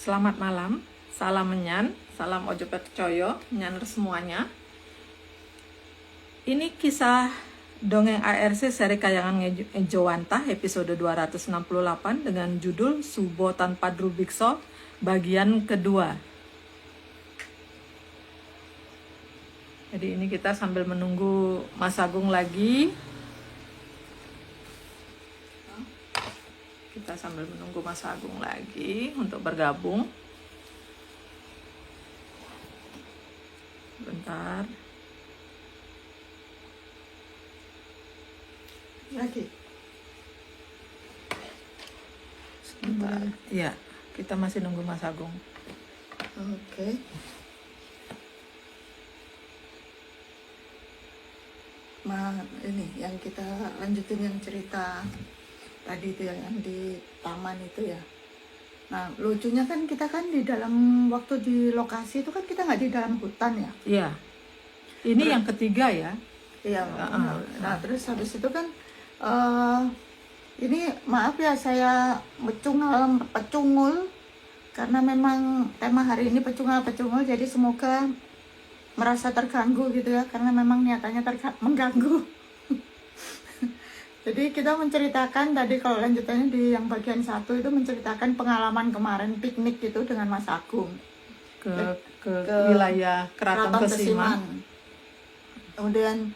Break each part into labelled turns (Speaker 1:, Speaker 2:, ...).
Speaker 1: Selamat malam, salam menyan, salam ojo percoyo, nyaner semuanya. Ini kisah dongeng ARC seri Kayangan Ejowantah episode 268 dengan judul Subo Tanpa Drubikso bagian kedua. Jadi ini kita sambil menunggu Mas Agung lagi. Kita sambil menunggu Mas Agung lagi untuk bergabung. Bentar.
Speaker 2: Lagi.
Speaker 1: Sebentar. Iya, kita masih nunggu Mas Agung.
Speaker 2: Oke. Ini yang kita lanjutin yang cerita tadi itu yang di taman itu ya. Nah, lucunya kan kita kan di dalam waktu di lokasi itu kan kita nggak di dalam hutan ya.
Speaker 1: Iya. Ini yang ketiga ya.
Speaker 2: Iya. Nah, terus habis itu kan ini maaf ya saya pecungul karena memang tema hari ini pecungul jadi semoga merasa terganggu gitu ya karena memang niatannya mengganggu. Jadi kita menceritakan tadi kalau lanjutannya di yang bagian 1 itu menceritakan pengalaman kemarin piknik itu dengan Mas Agung
Speaker 1: ke wilayah Keraton Kesiman.
Speaker 2: Kemudian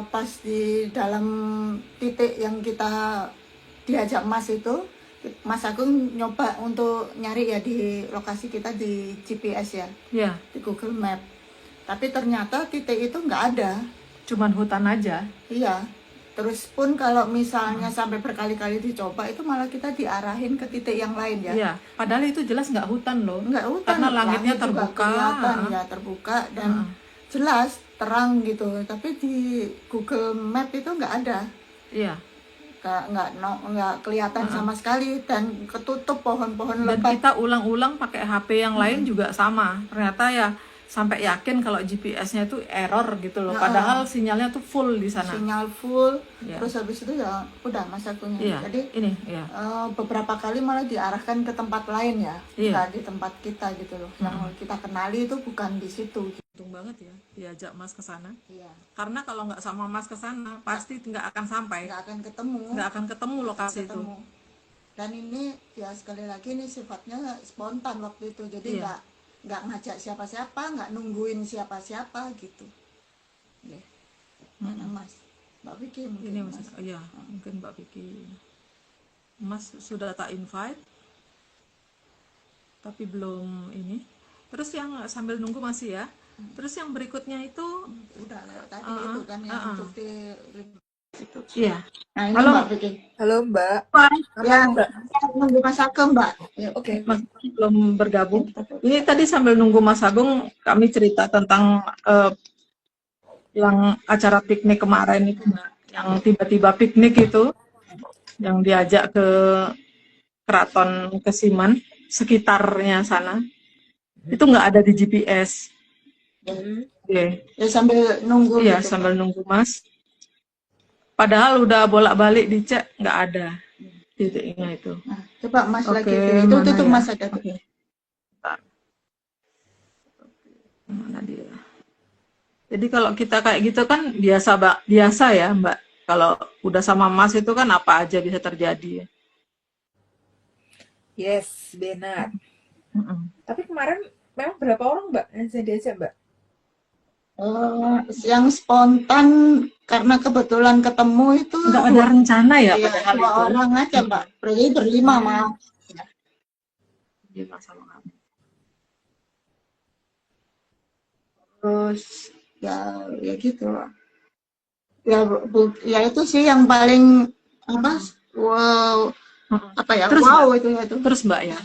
Speaker 2: pas di dalam titik yang kita diajak Mas itu, Mas Agung nyoba untuk nyari ya di lokasi kita di GPS ya, di Google Map. Tapi ternyata titik itu nggak ada.
Speaker 1: Cuman hutan aja.
Speaker 2: Iya. Terus pun kalau misalnya sampai berkali-kali dicoba itu malah kita diarahin ke titik yang lain ya.
Speaker 1: Iya. Padahal itu jelas nggak hutan loh.
Speaker 2: Nggak hutan.
Speaker 1: Karena langitnya
Speaker 2: langit
Speaker 1: terbuka.
Speaker 2: Ya terbuka dan jelas terang gitu. Tapi di Google Map itu nggak ada.
Speaker 1: Iya.
Speaker 2: Nggak kelihatan sama sekali dan ketutup pohon-pohon lebat.
Speaker 1: Dan kita ulang-ulang pakai HP yang lain juga sama. Ternyata ya sampai yakin kalau GPS-nya itu error gitu loh. Padahal sinyalnya tuh full di sana.
Speaker 2: Sinyal full. Terus habis itu ya udah Mas Agungnya. Jadi
Speaker 1: ini
Speaker 2: beberapa kali malah diarahkan ke tempat lain ya. Nggak di tempat kita gitu loh. Yang kita kenali itu bukan di situ.
Speaker 1: Untung banget ya diajak Mas ke sana.
Speaker 2: Iya.
Speaker 1: Karena kalau nggak sama Mas ke sana pasti nggak akan sampai.
Speaker 2: Nggak akan ketemu.
Speaker 1: Nggak akan ketemu lokasi itu.
Speaker 2: Dan ini ya sekali lagi ini sifatnya spontan waktu itu. Jadi nggak ngajak siapa-siapa, nggak nungguin siapa-siapa gitu. Mana Mas? Mbak Vicky mungkin.
Speaker 1: Ini Mas. Iya, mungkin Mbak Vicky. Mas sudah tak invite, tapi belum ini. Terus yang sambil nunggu masih ya. Terus yang berikutnya itu
Speaker 2: udah lewat tadi itu kan yang untuk di itu.
Speaker 1: Iya.
Speaker 2: Nah, ini
Speaker 1: Halo
Speaker 2: Mbak Vicky.
Speaker 3: Halo Mbak.
Speaker 2: Ya, Mbak. Nunggu Mas Agung, Mbak. Ya, oke.
Speaker 1: Mas belum bergabung. Ini tadi sambil nunggu Mas Agung, kami cerita tentang yang acara piknik kemarin itu, Mbak. Yang tiba-tiba piknik itu, yang diajak ke Keraton Kesiman, sekitarnya sana. Itu nggak ada di GPS.
Speaker 2: Ya sambil nunggu.
Speaker 1: Iya, gitu, sambil nunggu Mas. Padahal udah bolak-balik dicek, nggak ada titiknya itu.
Speaker 2: Nah, coba Mas lagi itu
Speaker 1: ya?
Speaker 2: Mas ada.
Speaker 1: Oke. Mana dia? Jadi kalau kita kayak gitu kan biasa ya Mbak. Kalau udah sama Mas itu kan apa aja bisa terjadi.
Speaker 3: Yes, benar. Tapi kemarin memang berapa orang Mbak yang saya diajak Mbak?
Speaker 2: Yang spontan karena kebetulan ketemu itu
Speaker 1: nggak ada rencana ya,
Speaker 2: padahal 2 orang aja Mbak. Berarti berlima malah.
Speaker 1: Sama kami.
Speaker 2: Terus ya gitu. Ya itu sih yang paling wow
Speaker 1: terus,
Speaker 2: wow
Speaker 1: Mbak,
Speaker 2: itu ya itu.
Speaker 1: Terus Mbak ya.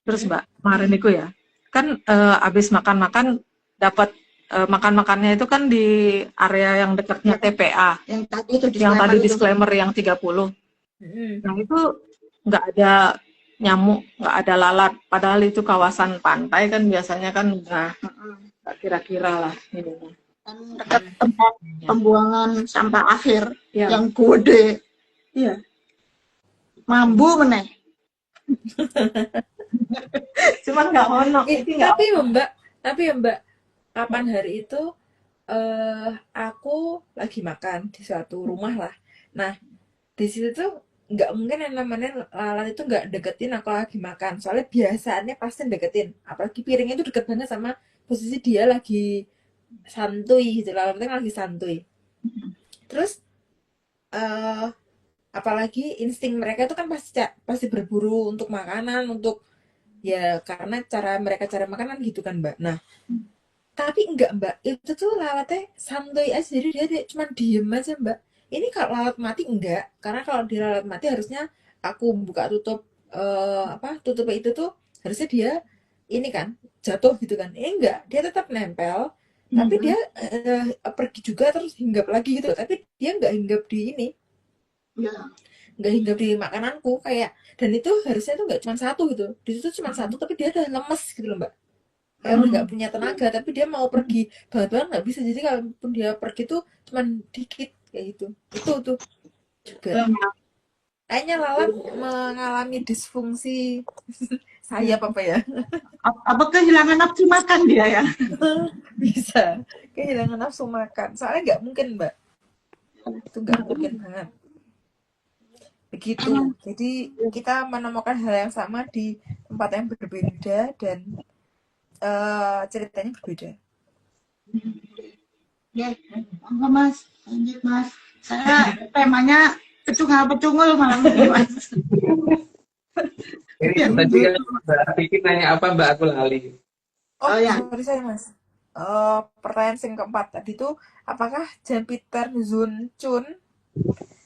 Speaker 1: Terus Mbak, kemarin itu ya. Kan abis makan-makan dapat makan-makannya itu kan di area yang dekatnya TPA. Yang tadi disclaimer yang 30. Nah itu nggak ada nyamuk, nggak ada lalat. Padahal itu kawasan pantai kan biasanya kan nggak kira-kira lah.
Speaker 2: Kan dekat tempat pembuangan sampah akhir yang gede.
Speaker 1: Iya.
Speaker 2: Mambu meneh.
Speaker 1: Cuman nggak ono, ini nggak
Speaker 3: Tapi
Speaker 1: ono.
Speaker 3: ya Mbak, kapan hari itu aku lagi makan di suatu rumah lah. Nah, di situ tuh nggak mungkin yang namanya lalat itu nggak deketin aku lagi makan. Soalnya biasanya pasti deketin. Apalagi piringnya itu deket banget sama posisi dia lagi santuy gitu. Lalatnya lagi santuy. Terus eh apalagi insting mereka itu kan pasti berburu untuk makanan, untuk ya karena cara makanan gitu kan Mbak. Nah, tapi enggak Mbak, itu tuh lalatnya santuy aja, jadi dia cuma diem aja Mbak. Ini kalau lalat mati enggak, karena kalau di lalat mati harusnya aku buka tutup tutupnya itu tuh harusnya dia ini kan jatuh gitu kan. Enggak, dia tetap nempel, tapi dia pergi juga terus hinggap lagi gitu. Tapi dia enggak hinggap di ini,
Speaker 2: Ya.
Speaker 3: nggak hinggap di makananku kayak, dan itu harusnya tuh nggak cuma satu gitu, di situ cuma satu tapi dia udah lemes gitu loh Mbak, kayak udah nggak punya tenaga tapi dia mau pergi banget nggak bisa, jadi kalaupun dia pergi tuh cuma dikit kayak gitu. Itu tuh juga kayaknya lalat mengalami disfungsi sayap apa ya.
Speaker 2: Apa kehilangan nafsu makan dia ya?
Speaker 3: Bisa kehilangan nafsu makan, soalnya nggak mungkin Mbak, itu nggak mungkin banget begitu. Jadi kita menemukan hal yang sama di tempat yang berbeda dan ceritanya berbeda.
Speaker 2: Ya, enggak Mas, lanjut Mas. Saya temanya pecungul malam ini Mas.
Speaker 4: Ini
Speaker 2: Yang
Speaker 4: tadi
Speaker 2: dulu.
Speaker 4: kan Mbak Vicky nanya apa Mbak, aku lali.
Speaker 3: Oh
Speaker 2: Ya,
Speaker 3: sorry saya Mas. Pertanyaan yang keempat tadi tuh, apakah Jan Peter Zun Chun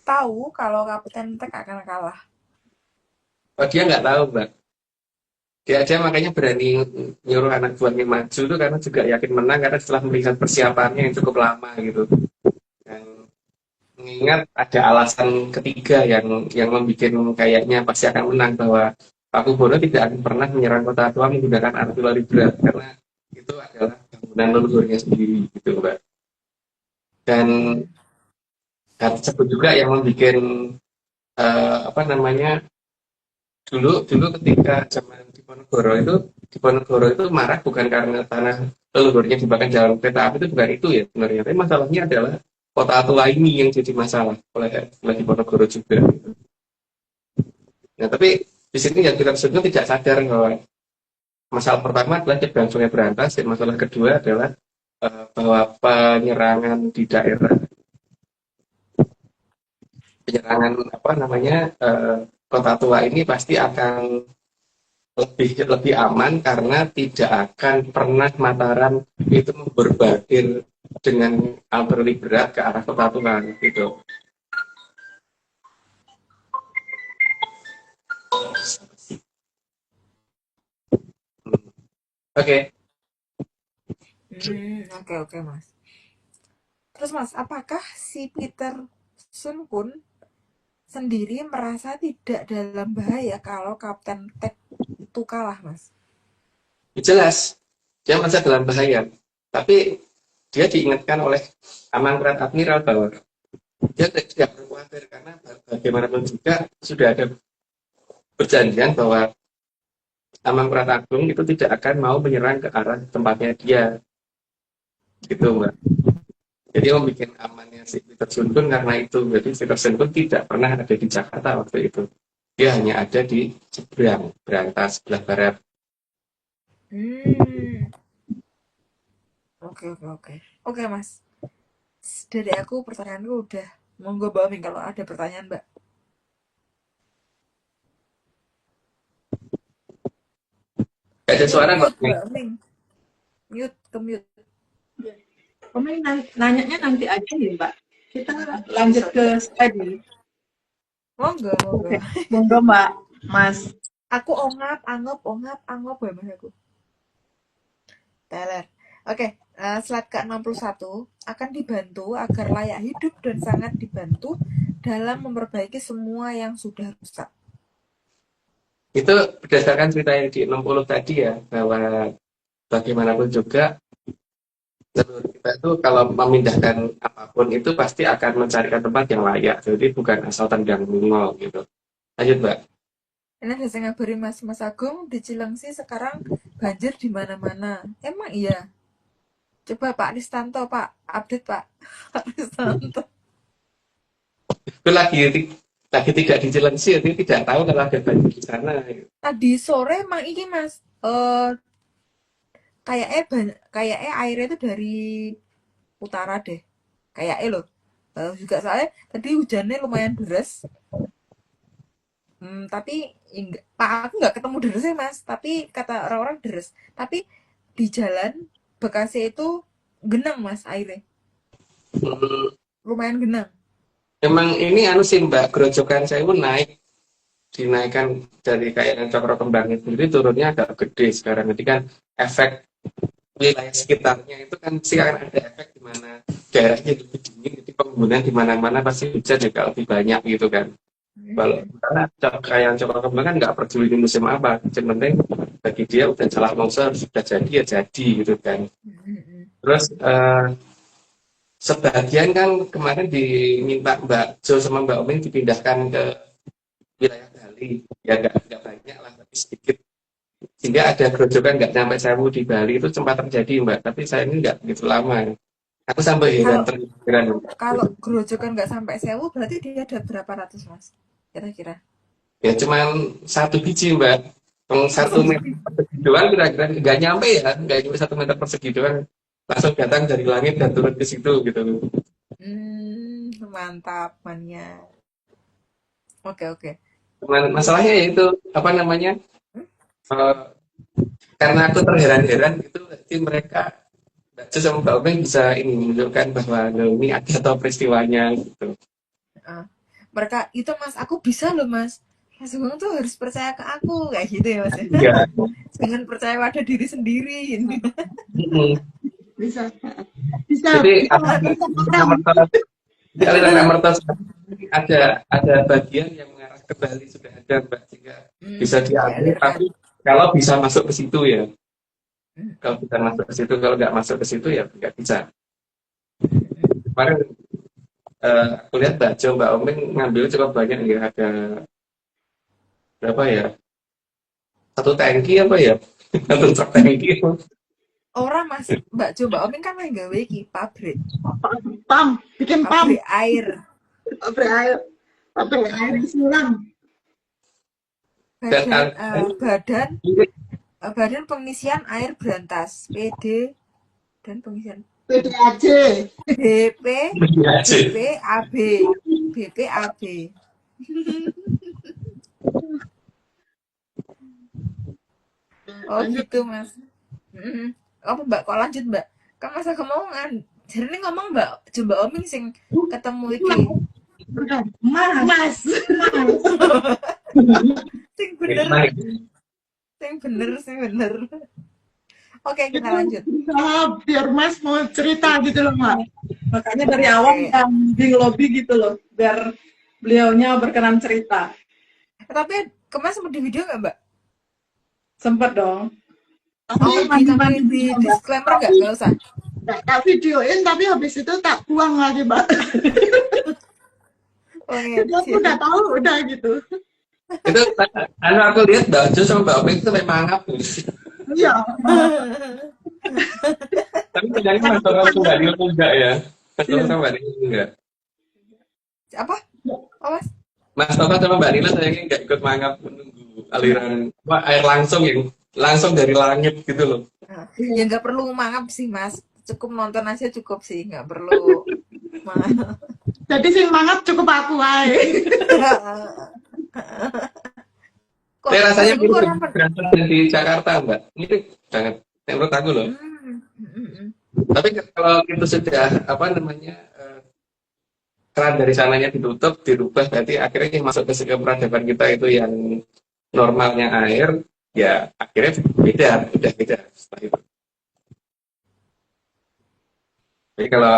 Speaker 3: tahu kalau Kapten Tek akan kalah?
Speaker 4: Oh dia nggak tahu Mbak. Dia aja makanya berani nyuruh anak buahnya maju tuh karena juga yakin menang, karena setelah melihat persiapannya yang cukup lama gitu. Dan mengingat ada alasan ketiga yang membuat kayaknya pasti akan menang, bahwa Pakubono tidak akan pernah menyerang Kota Tua menggunakan artileri berat karena itu adalah bangunan leluhurnya sendiri gitu Mbak. Dan hal tersebut juga yang membuat apa namanya, dulu ketika zaman Diponegoro itu marah bukan karena tanah leluhurnya dibakar jalan kereta api, itu bukan itu ya sebenarnya, tapi masalahnya adalah kota tua ini yang jadi masalah oleh Diponegoro juga gitu. Nah tapi di sini yang kita sebutkan tidak sadar bahwa masalah pertama adalah keberlangsungan berantas, dan masalah kedua adalah bahwa penyerangan apa namanya kota tua ini pasti akan lebih aman karena tidak akan pernah Mataram itu berbadir dengan artileri berat ke arah Kota Tua gitu. Oke.
Speaker 3: Oke Mas. Terus Mas, apakah si Peter Sun Kun sendiri merasa tidak dalam bahaya kalau Kapten Tek itu kalah Mas?
Speaker 4: Jelas dia merasa dalam bahaya, tapi dia diingatkan oleh Amangkurat Admiral bahwa dia tidak perlu khawatir karena bagaimanapun juga sudah ada perjanjian bahwa Amangkurat Agung itu tidak akan mau menyerang ke arah tempatnya dia gitu Mbak. Jadi membuat amannya si Peter Sun Kun karena itu. Jadi Peter Sun Kun tidak pernah ada di Jakarta waktu itu, dia hanya ada di seberang Berantas sebelah barat.
Speaker 3: Oke Mas, dari aku pertanyaanku udah, monggo Mbak Ming kalau ada pertanyaan Mbak.
Speaker 4: Gak ada suara Mbak
Speaker 3: Ming. Mute.
Speaker 1: Pemain nanyanya nanti aja nih Mbak. Kita lanjut ke study.
Speaker 3: Monggo.
Speaker 1: Monggo Mbak, Mas.
Speaker 3: Aku ongap ya Mas aku. Teler. Oke, slide ke-61 akan dibantu agar layak hidup dan sangat dibantu dalam memperbaiki semua yang sudah rusak.
Speaker 4: Itu berdasarkan cerita yang di 60 tadi ya, bahwa bagaimanapun juga leluhur kita itu kalau memindahkan apapun itu pasti akan mencarikan tempat yang layak, jadi bukan asal tendang nol gitu. Lanjut Mbak.
Speaker 3: Ini ada yang ngabari Mas Agung di Cilengsi sekarang banjir di mana-mana. Emang iya? Coba Pak Ristanto, Pak, update Pak. Pak Ristanto.
Speaker 4: Itu lagi tidak di Cilengsi, jadi tidak tahu kalau ada banjir di sana.
Speaker 3: Tadi sore emang ini Mas, kayaknya airnya itu dari utara deh. Kayaknya loh. Juga soalnya tadi hujannya lumayan deras. Tapi Pak aku nggak ketemu derasnya Mas. Tapi kata orang-orang deres. Tapi di jalan Bekasi itu genang Mas airnya.
Speaker 4: Hmm,
Speaker 3: Lumayan genang.
Speaker 4: Emang ini anu sih Mbak, Grojogan Sewu dinaikkan dari kayak yang Cokro Kembang itu, jadi turunnya agak gede sekarang. Jadi kan efek wilayah sekitarnya itu kan sih akan ada efek di mana daerahnya lebih dingin, jadi penggunaan di mana-mana pasti hujan juga lebih banyak gitu kan. Kalau karena kayak yang Cokro Kembang kan nggak peduli di musim apa, yang penting bagi dia udah salah longsor sudah jadi ya jadi gitu kan. Terus sebagian kan kemarin diminta Mbak Jo sama Mbak Omin dipindahkan ke wilayah Bali, ya nggak banyak lah tapi sedikit, sehingga ada gerojokan nggak sampai 1.000 di Bali. Itu sempat terjadi Mbak, tapi saya ini nggak begitu lama, aku sampai heran
Speaker 3: Kalau
Speaker 4: heran.
Speaker 3: kalau gerojokan nggak sampai 1.000 berarti dia ada berapa ratus Mas? Kira-kira.
Speaker 4: Ya cuman 1 biji Mbak, yang 1 meter persegi doang, kira-kira nggak nyampe ya, nggak nyampe 1 meter persegi doang, langsung datang dari langit dan turun ke situ gitu.
Speaker 3: Mantap mania. Oke oke.
Speaker 4: Cuman masalahnya yaitu apa namanya, eh, karena aku terheran-heran gitu, berarti mereka Mbak Jo sama Mbak Omin bisa ini menunjukkan bahwa ini ada atau peristiwanya gitu.
Speaker 3: Heeh. Mereka itu Mas, aku bisa loh Mas. Mas Bang tuh harus percaya ke aku kayak gitu ya Mas.
Speaker 4: Iya.
Speaker 3: Jangan percaya pada diri sendiri.
Speaker 4: Mm-mm.
Speaker 2: Bisa bisa
Speaker 4: Jadi
Speaker 2: bisa
Speaker 4: di aliran Amerta ada bagian yang mengarah ke Bali sudah ada Mbak, sehingga bisa diambil,
Speaker 3: Dialirkan.
Speaker 4: tapi kalau bisa masuk ke situ ya, kalau bisa masuk ke situ, kalau nggak masuk ke situ ya nggak bisa. Kemarin aku lihat Mbak Jo Mbak Omin ngambil cukup banyak ya, ada berapa ya, 1 tangki apa ya, 1 truk tangki.
Speaker 3: Orang Mas, Mbak Jo, Mbak Omin kan main gawe iki pabrik,
Speaker 2: pam bikin pam
Speaker 3: pabrik air.
Speaker 2: pabrik air silang
Speaker 4: Dan
Speaker 3: Badan Pengisian Air Berantas PD dan pengisian
Speaker 2: PDAJ
Speaker 3: BP
Speaker 4: aja.
Speaker 3: BPAB BPAB. Oh gitu Mas. Apa Mbak kok lanjut Mbak? Kan masa kemongan. Jadi ngomong Mbak coba Oming sing ketemu iki.
Speaker 2: mas
Speaker 3: Sing bener, sing bener. Oke, kita lanjut.
Speaker 2: biar mas mau cerita gitu loh Mak.
Speaker 1: Makanya dari awal yang di lobby gitu loh, biar beliaunya berkenan cerita.
Speaker 3: Tapi kemarin sempat di video nggak Mbak?
Speaker 1: Sempat dong.
Speaker 3: Di disclaimer nggak usah.
Speaker 2: Tak videoin tapi habis itu tak buang lagi Mbak. Jadi aku udah tahu udah gitu.
Speaker 4: Itu aku lihat Mbak Jo sama Mbak Omin itu memang apa?
Speaker 2: Iya.
Speaker 4: Tapi ternyata Mas Toto sama Mbak Nilo enggak ya? Mas Toto sama Mbak Nilo enggak?
Speaker 3: Apa? Oh, Mas?
Speaker 4: Mas Toto sama Mbak Nilo sayangnya nggak ikut mangap menunggu aliran air langsung yang langsung dari langit gitu loh.
Speaker 3: Ya nggak perlu mangap sih Mas, cukup nonton aja cukup sih, nggak perlu mangap.
Speaker 2: Jadi sing mangap cukup aku aja.
Speaker 4: Saya rasanya berasal dari Jakarta Mbak, ini banget menurut aku loh. Tapi kalau itu sudah apa namanya, keran dari sananya ditutup, dirubah, berarti akhirnya yang masuk ke peradaban kita itu yang normalnya air, ya akhirnya udah beda setelah itu. Jadi kalau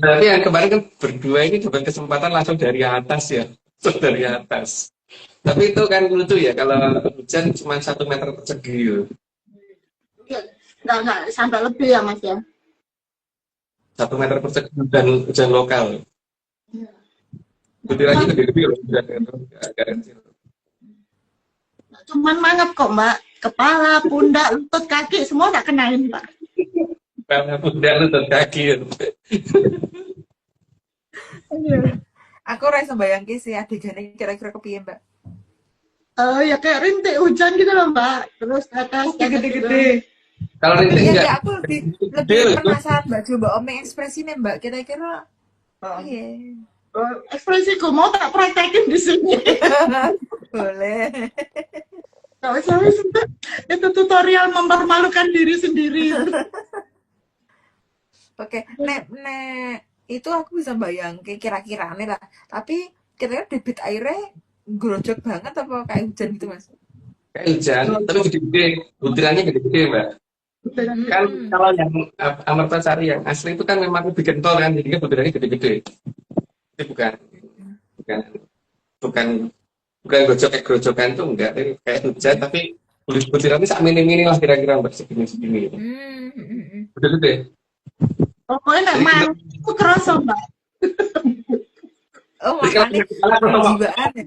Speaker 4: nanti yang kemarin kan berdua ini dapat kesempatan langsung dari atas ya, langsung dari atas. Tapi itu kan lucu ya, kalau hujan cuma 1 meter persegi.
Speaker 2: Nggak sampai lebih ya Mas ya.
Speaker 4: 1 meter persegi dan hujan lokal. Butirannya gede-gede loh, hujan itu agak kecil.
Speaker 2: cuman mangap kok Mbak. Kepala, pundak, lutut, kaki semua tak kenain Mbak.
Speaker 4: Karena pundak lutut kaki.
Speaker 3: Aku rasa bayangke sih adegannya kira-kira kepiye, Mbak.
Speaker 2: Ya kayak rintik hujan gitu loh Mbak. Terus atas
Speaker 1: Gede-gede.
Speaker 4: Kalau rintik
Speaker 3: Iya,
Speaker 4: enggak,
Speaker 3: enggak, aku lebih
Speaker 4: gede loh.
Speaker 3: penasaran Mbak, coba omeng ekspresinya Mbak, kira-kira
Speaker 2: Oh,
Speaker 3: iya.
Speaker 2: ekspresiku mau tak praktekin di sini.
Speaker 3: Boleh.
Speaker 2: Gak usah, itu tutorial mempermalukan diri sendiri.
Speaker 3: Oke, nek itu aku bisa bayang kayak kira-kira nih lah. Tapi kira-kira debit airnya grojok banget apa kayak hujan gitu Mas?
Speaker 4: Kayak hujan, tapi gede-gede. Butirannya gede-gede, Mbak. Kan kalau yang Amartasari yang asli itu kan memang lebih kental kan, jadinya butirannya gede-gede. Itu bukan bukan bukan grojokan tuh enggak, tapi kayak hujan tapi butirannya sak mini-mini lah kira-kira Mbak, segini-segini. Gede-gede.
Speaker 2: Pokoknya nek main itu kerasa Mbak.
Speaker 3: Oh,
Speaker 4: Jadi kalau
Speaker 3: makanya penjiwaan ya.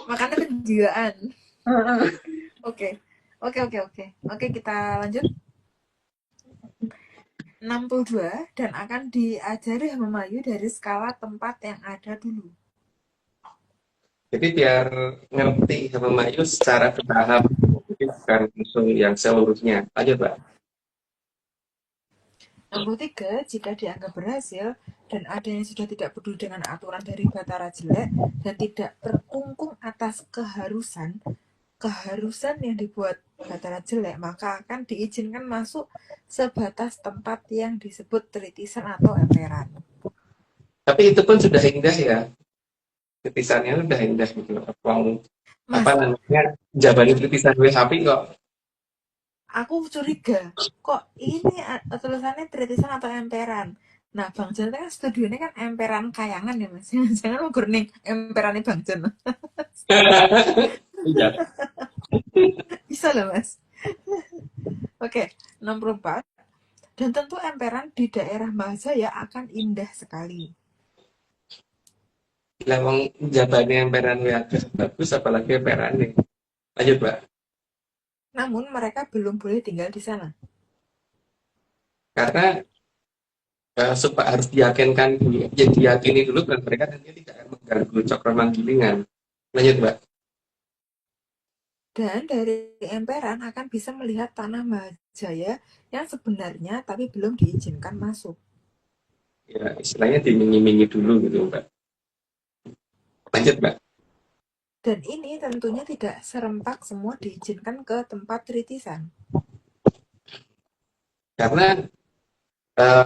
Speaker 3: Makanya penjiwaan. Oke. Oke, kita lanjut. 62 dan akan diajari memayu dari skala tempat yang ada dulu.
Speaker 4: jadi biar ngerti sama Mayu secara bertahap, jadi bukan langsung yang seluruhnya. Lanjut, Mbak.
Speaker 3: 63 jika dianggap berhasil dan ada yang sudah tidak peduli dengan aturan dari Batara jelek dan tidak terkungkung atas keharusan yang dibuat Batara jelek, maka akan diizinkan masuk sebatas tempat yang disebut tritisan atau emperan.
Speaker 4: Tapi itu pun sudah indah ya. Tritisannya udah indah gitu. Apa namanya? Jabani tritisan sapi kok.
Speaker 3: Aku curiga, kok ini tulisannya tritisan atau emperan. Nah, Bang Jon kan studionya kan emperan kayangan ya Mas. Jangan mau nih emperannya Bang Jon.
Speaker 4: Iya.
Speaker 3: Bisa loh Mas. Oke, 64. Dan tentu emperan di daerah Mahajaya akan indah sekali.
Speaker 4: Bila jabani emperan bagus, apalagi emperan nih. Lanjut, Mbak.
Speaker 3: Namun mereka belum boleh tinggal di sana.
Speaker 4: Karena supaya harus diyakinkan dulu, ya diyakini dulu dan mereka nanti tidak akan mengganggu cokro manggilingan. Lanjut, Mbak.
Speaker 3: Dan dari emperan akan bisa melihat tanah Mahajaya yang sebenarnya tapi belum diizinkan masuk.
Speaker 4: Ya, istilahnya dimingi-mingi dulu gitu, Mbak. Lanjut, Mbak.
Speaker 3: Dan ini tentunya tidak serempak semua diizinkan ke tempat tritisan.
Speaker 4: Karena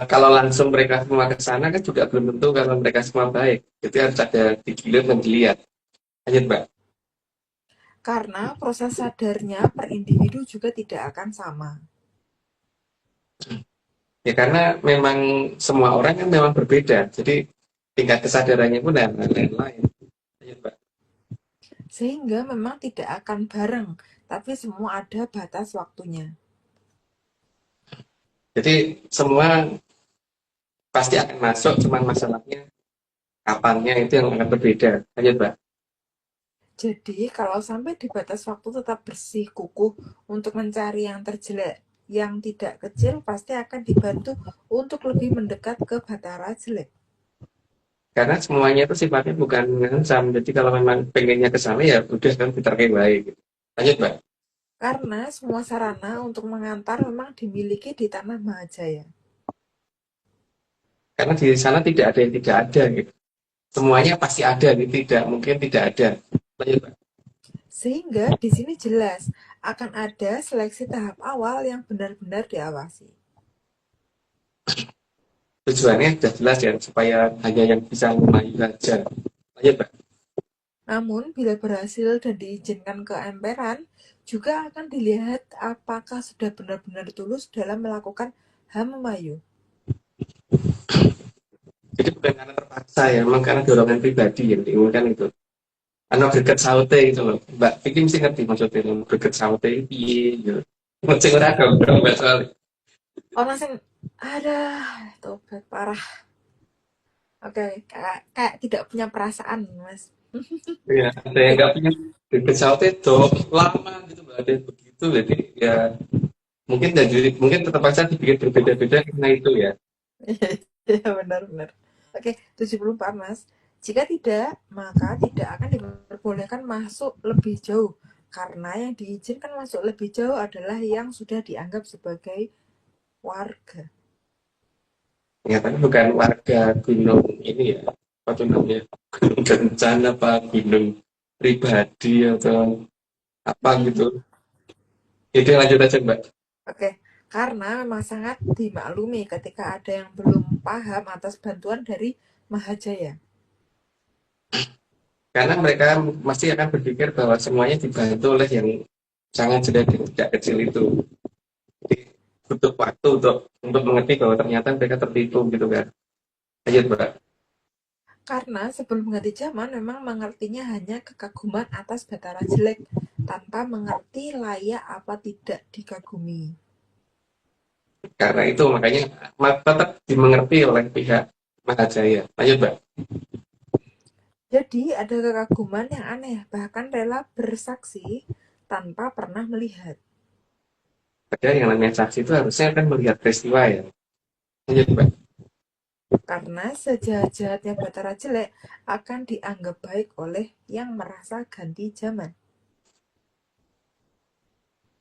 Speaker 4: kalau langsung mereka semua ke sana kan juga belum tentu kalau mereka semua baik. Jadi harus ada digilir dan dilihat. Lanjut, Mbak.
Speaker 3: Karena proses sadarnya per individu juga tidak akan sama.
Speaker 4: Ya karena memang semua orang kan memang berbeda. Jadi tingkat kesadarannya pun lain-lain. Lanjut, Mbak.
Speaker 3: Sehingga memang tidak akan bareng, tapi semua ada batas waktunya.
Speaker 4: Jadi semua pasti akan masuk, cuman masalahnya kapannya itu yang akan berbeda. Lanjut, Mbak.
Speaker 3: Jadi kalau sampai di batas waktu tetap bersih, kukuh untuk mencari yang terjelek, yang tidak kecil pasti akan dibantu untuk lebih mendekat ke Batara jelek.
Speaker 4: Karena semuanya itu sifatnya bukan ngancam. Jadi kalau memang pengennya ke sana ya udah kan diterkai baik. Lanjut, Mbak.
Speaker 3: Karena semua sarana untuk mengantar memang dimiliki di tanah Mahajaya.
Speaker 4: Karena di sana tidak ada yang tidak ada gitu. Semuanya pasti ada, gitu. Tidak mungkin tidak ada. Lanjut, Mbak.
Speaker 3: Sehingga di sini jelas akan ada seleksi tahap awal yang benar-benar diawasi.
Speaker 4: Tujuannya sudah jelas ya, supaya hanya yang bisa memayu saja. Lanjut, Mbak.
Speaker 3: Namun bila berhasil dan diizinkan ke emperan, juga akan dilihat apakah sudah benar-benar tulus dalam melakukan memayu.
Speaker 4: Jadi bukan karena terpaksa ya, memang karena dorongan pribadi yang diinginkan itu. Ano greget saute itu loh, Mbak. Iki mesti ngerti maksudnya greget saute piye gitu. Mesti ora gampang Mbak soalnya.
Speaker 3: Orang sing ada tobat parah. Oke, kayak tidak punya perasaan, Mas.
Speaker 4: Ya, ada yang nggak punya pesawat itu lama gitu, Mbak. Ada yang begitu, jadi ya mungkin tetap aja dibikin berbeda-beda karena itu ya.
Speaker 3: Iya, benar-benar. Oke, 74 Mas. Jika tidak, maka tidak akan diperbolehkan masuk lebih jauh. Karena yang diizinkan masuk lebih jauh adalah yang sudah dianggap sebagai warga.
Speaker 4: Ya, tapi bukan warga gunung ini ya, apa tuh namanya? Gunung Kencana apa gunung pribadi atau apa gitu. Jadi lanjut aja, Mbak.
Speaker 3: Oke, karena memang sangat dimaklumi ketika ada yang belum paham atas bantuan dari Mahajaya.
Speaker 4: Karena mereka pasti akan berpikir bahwa semuanya dibantu oleh yang sangat sudah tidak kecil itu. Jadi butuh waktu untuk mengerti bahwa ternyata mereka tertipu gitu kan. Lanjut, Mbak.
Speaker 3: Karena sebelum ganti zaman memang mengertinya hanya kekaguman atas Bathara jelek tanpa mengerti layak apa tidak dikagumi.
Speaker 4: Karena itu makanya tetap dimengerti oleh pihak Mahajaya. Lanjut, Mbak.
Speaker 3: Jadi ada kekaguman yang aneh, bahkan rela bersaksi tanpa pernah melihat.
Speaker 4: Padahal yang namanya saksi itu harusnya kan melihat peristiwa ya. Lanjut, Mbak.
Speaker 3: Karena sejahat-jahatnya Bathara jelek akan dianggap baik oleh yang merasa ganti zaman.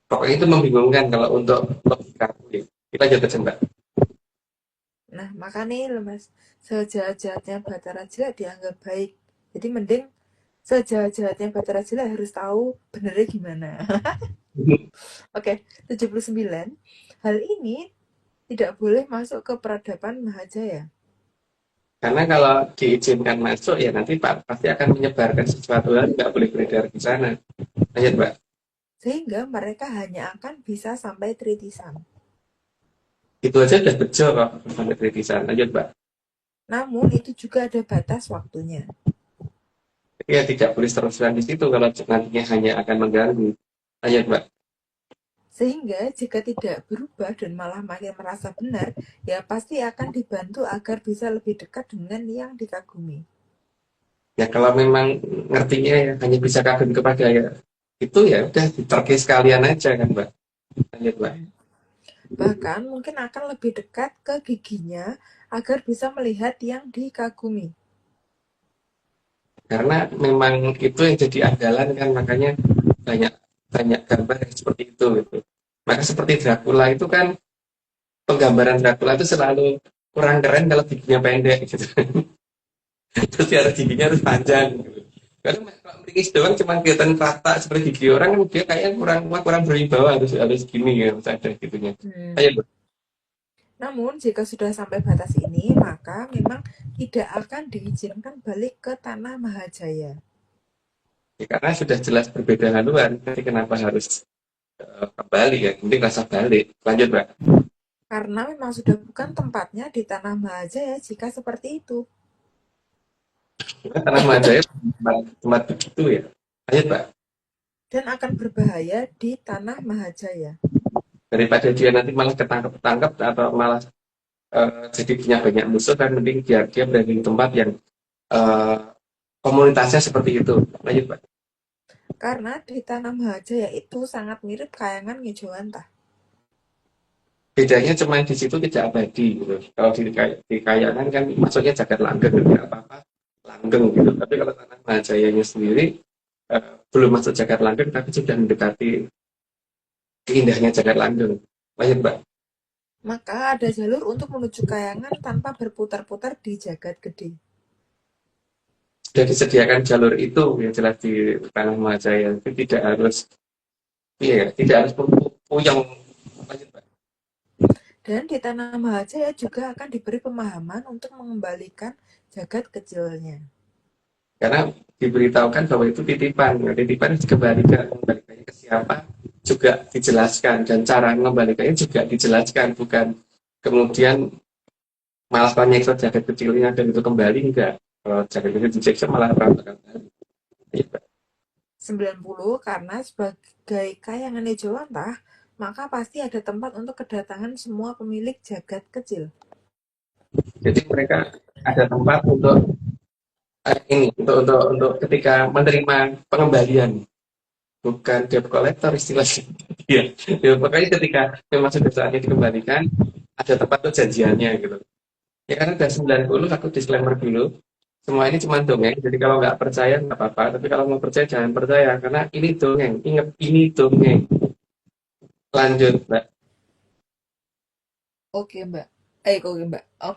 Speaker 4: Pokoknya itu membingungkan kalau untuk logika aku ya. Kita lanjut aja, Mbak.
Speaker 3: Nah, makanya lemas sejahat-jahatnya Bathara jelek dianggap baik. Jadi mending sejahat-jahatnya Bathara jelek harus tahu benernya gimana. Oke, 79. Hal ini tidak boleh masuk ke peradaban Mahajaya.
Speaker 4: Karena kalau diizinkan masuk ya nanti Pak pasti akan menyebarkan sesuatu hal nggak boleh beredar di sana. Lanjut, Mbak.
Speaker 3: Sehingga mereka hanya akan bisa sampai tritisan.
Speaker 4: Itu aja udah bejo kok sampai kritisan. Lanjut, Mbak.
Speaker 3: Namun itu juga ada batas waktunya.
Speaker 4: Jadi ya tidak boleh terus-terusan di situ kalau nantinya hanya akan mengganggu. Lanjut, Mbak.
Speaker 3: Sehingga jika tidak berubah dan malah makin merasa benar, ya pasti akan dibantu agar bisa lebih dekat dengan yang dikagumi.
Speaker 4: Ya kalau memang ngertinya ya hanya bisa kagum kepada ya itu ya udah diterkis sekalian aja kan, Mbak. Lanjut, Mbak.
Speaker 3: Bahkan mungkin akan lebih dekat ke giginya agar bisa melihat yang dikagumi.
Speaker 4: Karena memang itu yang jadi andalan kan makanya banyak banyak gambar yang seperti itu gitu. Maka seperti Dracula itu kan penggambaran Dracula itu selalu kurang keren kalau giginya pendek gitu. Terus ya giginya harus panjang gitu. Karena kalau merikis doang cuma kelihatan rata seperti gigi orang kan dia kayaknya kurang berwibawa harus gini ya harus ada gitunya. Ayo,
Speaker 3: Namun jika sudah sampai batas ini, maka memang tidak akan diizinkan balik ke tanah Mahajaya.
Speaker 4: ya, karena sudah jelas berbeda haluan, nanti kenapa harus kembali ya? Mending rasa balik. Lanjut, Mbak.
Speaker 3: Karena memang sudah bukan tempatnya di tanah Mahajaya jika seperti itu.
Speaker 4: Karena tanah Majaya tempat begitu ya. Lanjut, Mbak.
Speaker 3: Dan akan berbahaya di tanah Mahajaya.
Speaker 4: Daripada dia nanti malah ketangkep atau malah jadi punya banyak musuh kan mending dia berada di tempat yang uh, komunitasnya seperti itu. Lanjut, Pak.
Speaker 3: Karena di tanah Mahajaya itu sangat mirip kayangan Ngejowantah.
Speaker 4: Bedanya cuma di situ tidak abadi gitu. Kalau di kayangan kan masuknya jagat langgeng gitu, apa-apa langgeng gitu. Tapi kalau tanah Mahajayanya sendiri belum masuk jagat langgeng tapi sudah mendekati keindahnya jagat langgeng. Lanjut, Pak.
Speaker 3: Maka ada jalur untuk menuju kayangan tanpa berputar-putar di jagat gede.
Speaker 4: Sudah disediakan jalur itu yang jelas di tanah Mahajaya. Itu tidak harus iya, tidak harus puyeng. Lanjut, Pak.
Speaker 3: Dan di tanah Mahajaya juga akan diberi pemahaman untuk mengembalikan jagat kecilnya.
Speaker 4: Karena diberitahukan bahwa itu titipan. Nah, titipan mengembalikannya ke siapa juga dijelaskan dan cara mengembalikannya juga dijelaskan, bukan kemudian malah menyiksa jagat kecilnya dan itu kembali enggak. Kalau jagat kecil disiksa malah kembali. Ya,
Speaker 3: 90 karena sebagai kayangan Ngejowantah, maka pasti ada tempat untuk kedatangan semua pemilik jagat kecil.
Speaker 4: jadi mereka ada tempat untuk ini untuk ketika menerima pengembalian, bukan debt collector istilahnya. Ya, ya, pokoknya ketika memang sudah saatnya dikembalikan, ada tempat tuh janjiannya gitu. Ya karena udah 90, aku disclaimer dulu. Semua ini cuma dongeng, jadi kalau nggak percaya nggak apa-apa. Tapi kalau mau percaya jangan percaya, karena ini dongeng. Ingat, ini dongeng. Lanjut, Mbak.
Speaker 3: Oke Mbak. Oke Mbak. Oh,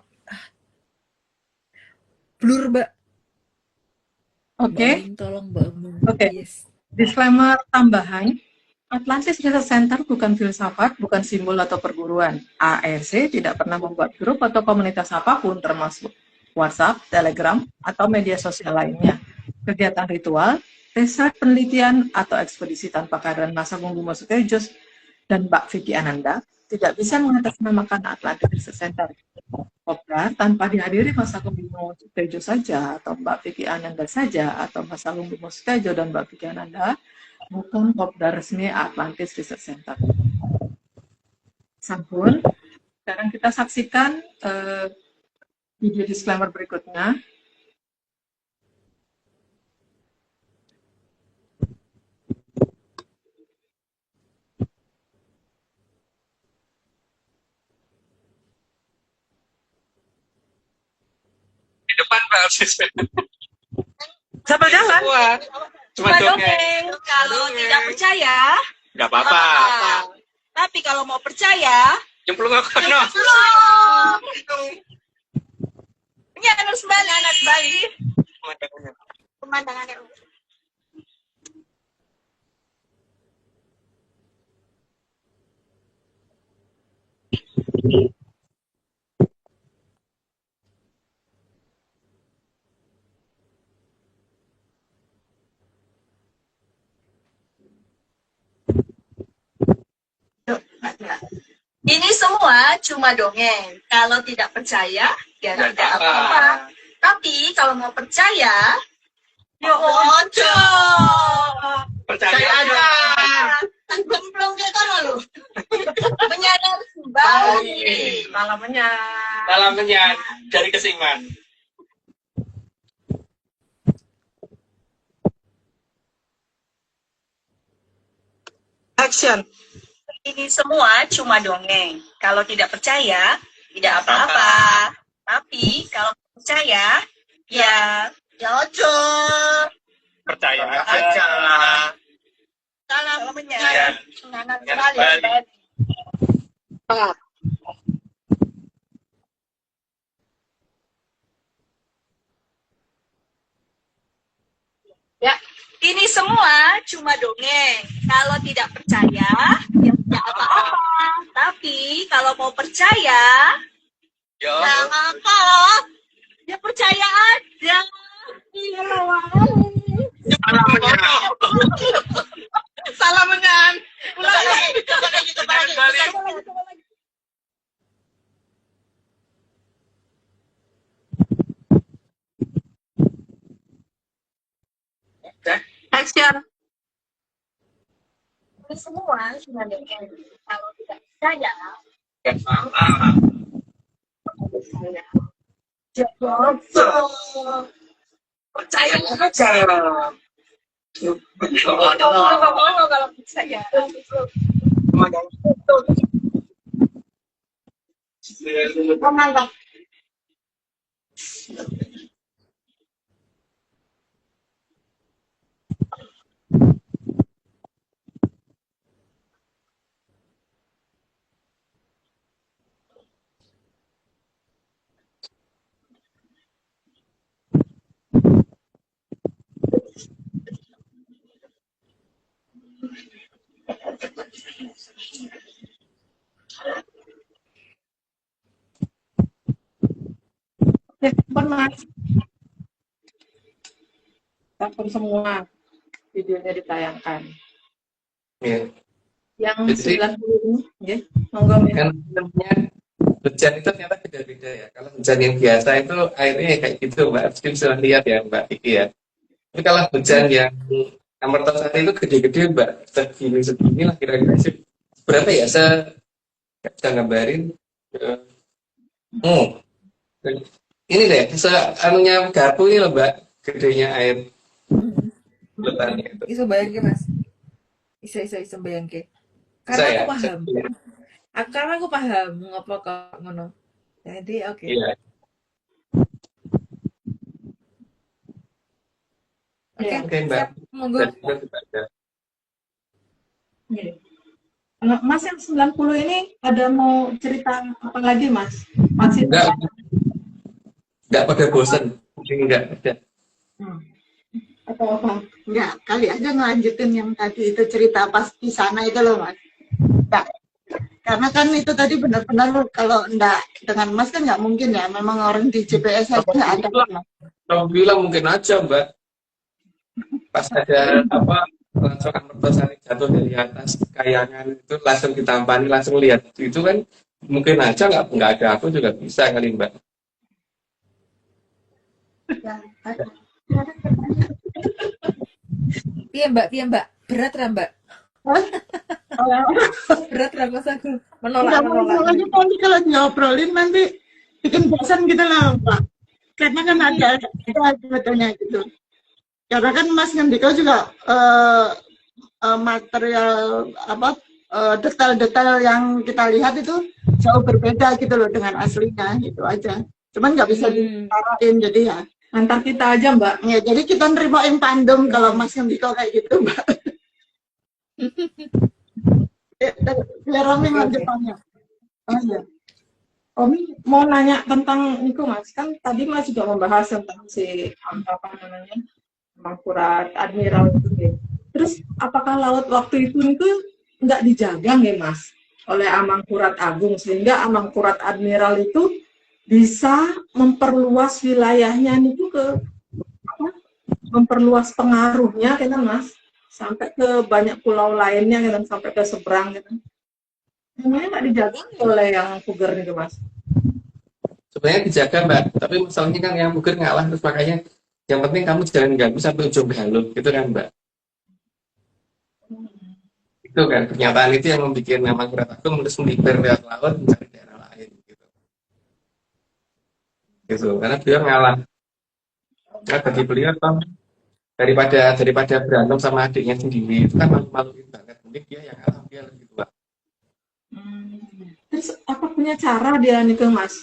Speaker 3: blur Mbak. Mbak
Speaker 1: Oke,
Speaker 3: Ain tolong Mbak ngomong.
Speaker 1: oke.
Speaker 3: Yes.
Speaker 1: Disclaimer tambahan, Atlantis Research Center bukan filsafat, bukan simbol atau perguruan. ARC tidak pernah membuat grup atau komunitas apapun, termasuk WhatsApp, Telegram, atau media sosial lainnya. Kegiatan ritual, riset, penelitian, atau ekspedisi tanpa kehadiran Masagong Bimo Sutioso dan Mbak Vicky Ananda tidak bisa mengatasnamakan Atlantis Research Center. Kopdar tanpa dihadiri Mas Agung Bimo Sutioso saja, atau Mbak Vicky Ananda saja, atau Mas Agung Bimo Sutioso dan Mbak Vicky Ananda, bukan Kopdar resmi Atlantis Research Center. Sampun, sekarang kita saksikan video disclaimer berikutnya.
Speaker 4: Di depan, Mbak.
Speaker 1: Sambil jalan.
Speaker 4: Cuma dongeng.
Speaker 5: Kalau tidak percaya,
Speaker 4: Nggak apa-apa.
Speaker 5: tapi kalau mau percaya,
Speaker 4: Jemplung aku, no.
Speaker 5: ini harus balik. Pemandangannya. Ini semua cuma dongeng. Kalau tidak percaya, ya tidak apa-apa. Tapi kalau mau percaya, ya ojo.
Speaker 4: Percaya aja.
Speaker 5: Gemblong ke kono lu. Menyadar kembali.
Speaker 4: Dalamnya dari keseimbangan.
Speaker 1: Action.
Speaker 5: Ini semua cuma dongeng. Kalau tidak percaya, tidak apa-apa. Tapi kalau percaya, ya ojo.
Speaker 4: Percaya aja.
Speaker 5: Salam
Speaker 4: Iya.
Speaker 5: menyanyi
Speaker 4: Ya,
Speaker 5: sekali.
Speaker 4: balik.
Speaker 5: Ya, ini semua cuma dongeng. Kalau tidak percaya, ya tidak apa-apa. Tapi kalau mau percaya,
Speaker 4: Yo.
Speaker 5: jangan apa, ya percaya aja. Iya,
Speaker 4: Salam menyan.
Speaker 5: Ulang lagi, coba lagi.
Speaker 1: Action.
Speaker 5: Ini semua cuma dongeng. Kalau tidak percaya, jangan
Speaker 4: Percaya aja.
Speaker 5: kalau percaya. Mantap.
Speaker 1: Telepon Mas. Telepon semua. Videonya ditayangkan.
Speaker 4: Iya.
Speaker 1: Yang
Speaker 4: Jadi-
Speaker 1: 90 ini, ya. Monggo ya.
Speaker 4: Kan namanya hujan itu ternyata beda-beda ya. Kalau hujan yang biasa itu airnya kayak gitu, Mbak. Mungkin bisa lihat ya, Mbak Vicky ya. Tapi kalau hujan yang Amertasari itu gede-gede, Mbak. Segini lah kira-kira sih. Berapa ya? Saya nggak bisa gambarin. Oh, ini deh, anunya garpu ini loh, Mbak. gedenya air
Speaker 3: Hmm.
Speaker 4: letaknya itu.
Speaker 3: Iso bayangke Mas. Iso bayangke. Karena
Speaker 4: Saya,
Speaker 3: aku paham. Karena aku paham ngapa kok ngono. Jadi oke.
Speaker 4: iya.
Speaker 3: Oke,
Speaker 1: Iya.
Speaker 4: Oke Mbak,
Speaker 3: siap. Monggo.
Speaker 4: dan juga ada.
Speaker 1: Iya. Mas yang 90 ini ada mau cerita apa lagi, Mas? Masih
Speaker 4: Enggak pada bosen, enggak ada.
Speaker 1: atau apa?
Speaker 2: Enggak, kali aja ngelanjutin yang tadi itu cerita pas di sana itu loh Mas. Enggak. Karena kan itu tadi benar-benar kalau enggak dengan Mas kan nggak mungkin ya. Memang orang di GPS aja nggak ada.
Speaker 4: Kalau bilang mungkin aja Mbak, pas ada apa langsung mertasari jatuh dari atas kayangan itu langsung ditampani langsung lihat itu kan mungkin aja nggak ada aku juga bisa kali Mbak.
Speaker 2: Ya, ada.
Speaker 3: Piye Mbak? Berat ra Mbak? Berat ra Mas aku menolak.
Speaker 2: Soalnya nanti kalau ngobrolin nanti bikin bosan gitu lah Pak. Karena kan ada sebetulnya gitu. Karena kan Mas Ngendiko juga material apa detail-detail yang kita lihat itu jauh berbeda gitu loh dengan aslinya gitu aja. Cuman nggak bisa ditarain jadi ya.
Speaker 1: Antar kita aja, Mbak.
Speaker 2: Ya jadi kita nerimain pandem kalau Mas Ngendiko kayak gitu Mbak. Biar rame lanjutannya. Oh iya.
Speaker 1: Omi mau nanya tentang itu, Mas. Kan tadi Mas juga membahas tentang si apa namanya Mangkurat Admiral itu ya. Terus apakah laut waktu itu nggak dijaga ya, Mas, oleh Amangkurat Agung sehingga Amangkurat Admiral itu bisa memperluas wilayahnya itu ke apa? Memperluas pengaruhnya kan, Mas, sampai ke banyak pulau lainnya kan, sampai ke seberang gitu. Semuanya nggak dijaga oleh yang Puger nih, Mas.
Speaker 4: Sebenarnya dijaga Mbak, tapi masalahnya kan yang Puger ngalah terus makanya yang penting kamu jangan ganggu sampai ujung galuh gitu kan Mbak. Itu kan pernyataan itu yang membuat nama Amangkurat Agung terus melipir lewat laut mencari daerah lain gitu. Gitu karena beliau ngalah. Nah, bagi beliau toh daripada berantem sama adiknya sendiri itu kan malu-maluin banget. Mungkin dia yang ngalah dia lebih tua.
Speaker 1: Terus apa punya cara dia nih ke Mas,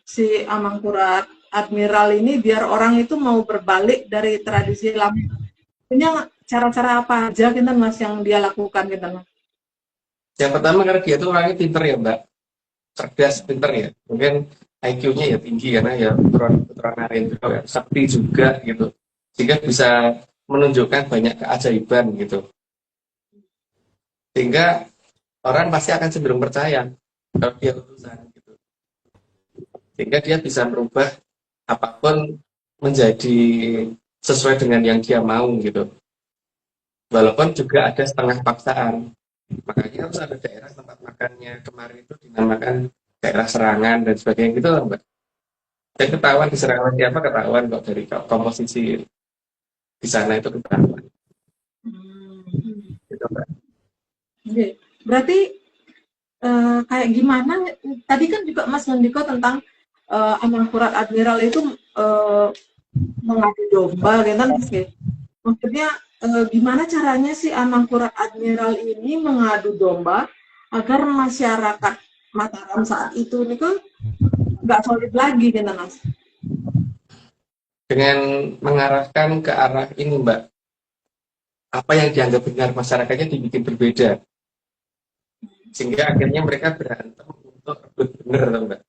Speaker 1: si Amangkurat Admiral ini biar orang itu mau berbalik dari tradisi lama? Punya cara-cara apa aja gitu Mas yang dia lakukan gitu Mas?
Speaker 4: Yang pertama karena dia tuh orangnya pinter ya Mbak, cerdas pinter ya. Mungkin IQ-nya ya tinggi karena ya keturunan Narendra ya, sakti juga gitu. Sehingga bisa menunjukkan banyak keajaiban gitu. Sehingga orang pasti akan cenderung percaya kalau dia utusan gitu. Sehingga dia bisa merubah apapun menjadi sesuai dengan yang dia mau gitu. Walaupun juga ada setengah paksaan. Makanya harus ada daerah tempat makannya kemarin itu dinamakan daerah serangan dan sebagainya gitu loh Mbak. Dan ketahuan di serangan siapa ketahuan kok dari komposisi di sana itu ketahuan. Gitu Mbak.
Speaker 1: Oke. Berarti kayak gimana? Tadi kan juga Mas Ngendiko tentang Amangkurat Admiral itu mengadu domba, gitu kan? Maksudnya gimana caranya si Amangkurat Admiral ini mengadu domba agar masyarakat Mataram saat itu nih kan nggak solid lagi, gitu Mas?
Speaker 4: Dengan mengarahkan ke arah ini Mbak, apa yang dianggap benar masyarakatnya dibikin berbeda. Sehingga akhirnya mereka berantem untuk rebut benar, Mbak.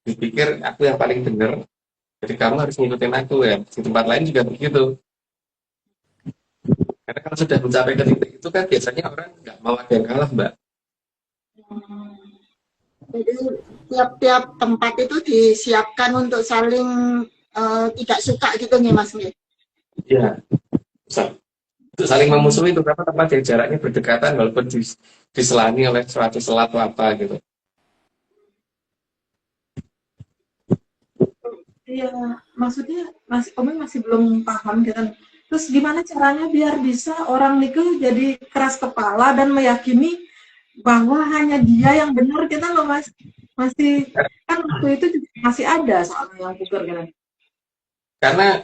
Speaker 4: Dipikir aku yang paling benar, jadi kamu harus ngikutin aku ya. Di tempat lain juga begitu. Karena kalau sudah mencapai ke titik itu kan biasanya orang nggak mau ada yang kalah, Mbak.
Speaker 2: Jadi tiap-tiap tempat itu disiapkan untuk saling tidak suka gitu nih Mas.
Speaker 4: Iya. Untuk saling memusuhi itu berapa tempat yang jaraknya berdekatan walaupun diselani oleh suatu selat atau apa gitu.
Speaker 1: Iya, maksudnya Omi masih belum paham gitu. Terus gimana caranya biar bisa orang itu jadi keras kepala dan meyakini bahwa hanya dia yang benar kita loh Mas. Masih kan waktu itu masih ada soalnya yang Puger kan.
Speaker 4: Karena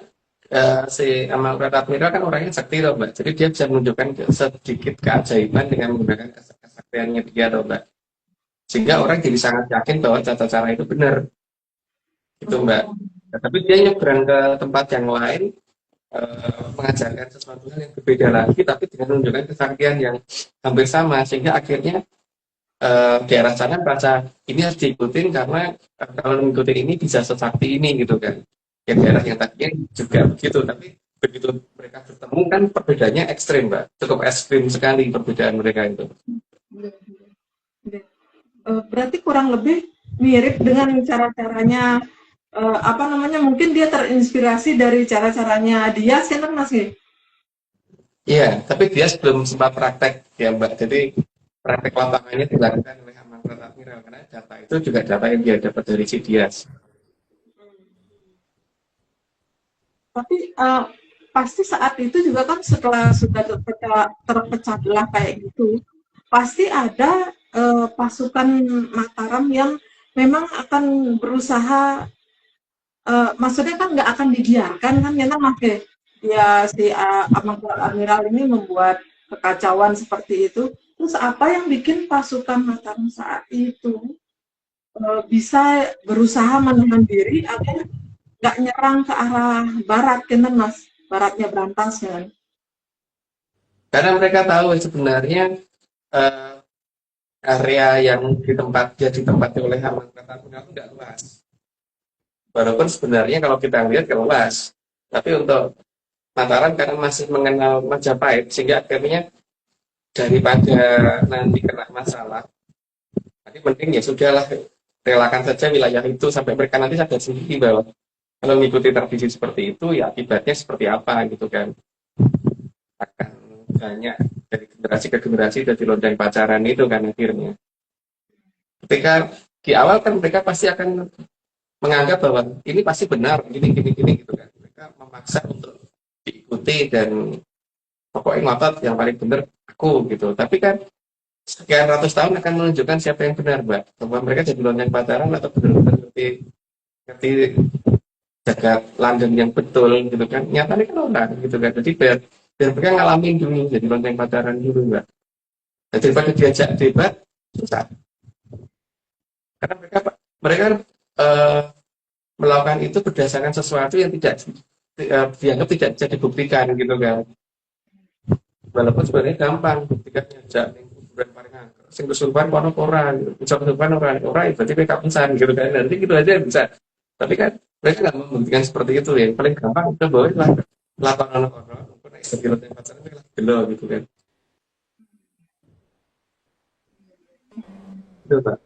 Speaker 4: si Amal Admiral kan orangnya sakti loh Mbak. Jadi dia bisa menunjukkan sedikit keajaiban dengan menggunakan kesaktiannya dia loh Mbak. Sehingga orang jadi sangat yakin bahwa tata cara itu benar. Gitu Mbak. Nah, tapi dia nyebrang ke tempat yang lain, mengajarkan sesuatu hal yang berbeda lagi, tapi dengan menunjukkan kesaktian yang hampir sama. Sehingga akhirnya daerah sana merasa ini harus diikutin karena kalau mengikuti ini bisa sesakti ini gitu kan. Ya daerah yang tadinya juga begitu, tapi begitu mereka bertemu kan perbedaannya ekstrim Mbak, cukup ekstrim sekali perbedaan mereka itu.
Speaker 1: Berarti kurang lebih mirip dengan cara-caranya apa namanya, mungkin dia terinspirasi dari cara-caranya Dias kan Mas?
Speaker 4: Iya, tapi dia belum sempat praktek ya Mbak, jadi praktek lapangannya dilakukan oleh Amangkurat Admiral karena data itu juga data yang dia dapat dari si Dias.
Speaker 1: Tapi pasti saat itu juga kan setelah sudah terpecah belah kayak gitu, pasti ada pasukan Mataram yang memang akan berusaha, maksudnya kan nggak akan dibiarkan kan, ya Mas, ya si Amangkurat Admiral ini membuat kekacauan seperti itu. Terus apa yang bikin pasukan Mataram saat itu bisa berusaha menahan diri agar nggak nyerang ke arah barat kan Mas, baratnya Brantas kan?
Speaker 4: Karena mereka tahu sebenarnya area yang ditempati oleh Amangkurat Admiral itu tidak luas. Walaupun sebenarnya kalau kita lihat luas, tapi untuk Mataram karena masih mengenal Majapahit sehingga akhirnya daripada nanti kena masalah, nanti penting ya sudahlah relakan saja wilayah itu sampai mereka nanti sadar sendiri bahwa kalau mengikuti tradisi seperti itu ya akibatnya seperti apa gitu kan, akan banyak dari generasi ke generasi dari lonceng pacaran itu kan akhirnya. Ketika di awal kan mereka pasti akan menganggap bahwa ini pasti benar, gini gitu kan. Mereka memaksa untuk diikuti dan pokoknya ngotot yang paling benar aku gitu. Tapi kan sekian ratus tahun akan menunjukkan siapa yang benar Mbak, bahwa mereka jadi lonceng pacaran atau benar-benar ngerti jagat London yang betul gitu kan. Nyatanya kan orang gitu kan. Jadi biar mereka ngalamin dulu jadi lonceng pacaran dulu Mbak. Nah, daripada diajak debat susah. Karena mereka melakukan itu berdasarkan sesuatu yang tidak dianggap tidak bisa dibuktikan gitu kan. Walaupun sebenarnya gampang buktikan ngajak ning kuburan paling angker. Sing kesurupan kono ora gitu. Bisa kesurupan ora itu berarti mereka pingsan gitu kan. Nanti gitu aja bisa. Tapi kan mereka nggak membuktikan seperti itu ya. Paling gampang udah bawa lah laporan orang karena istilah yang pacaran mereka gelo gitu kan. Itu Pak.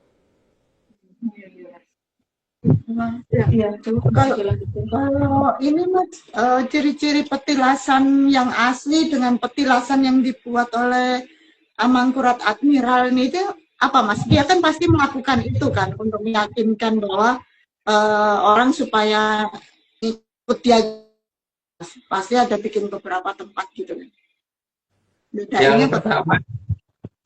Speaker 1: Ya,
Speaker 2: Kalau ini Mas, ciri-ciri petilasan yang asli dengan petilasan yang dibuat oleh Amangkurat Admiral ini itu apa Mas? Dia kan pasti melakukan itu kan untuk meyakinkan bahwa orang supaya ikut dia, pasti ada bikin beberapa tempat gitu kan.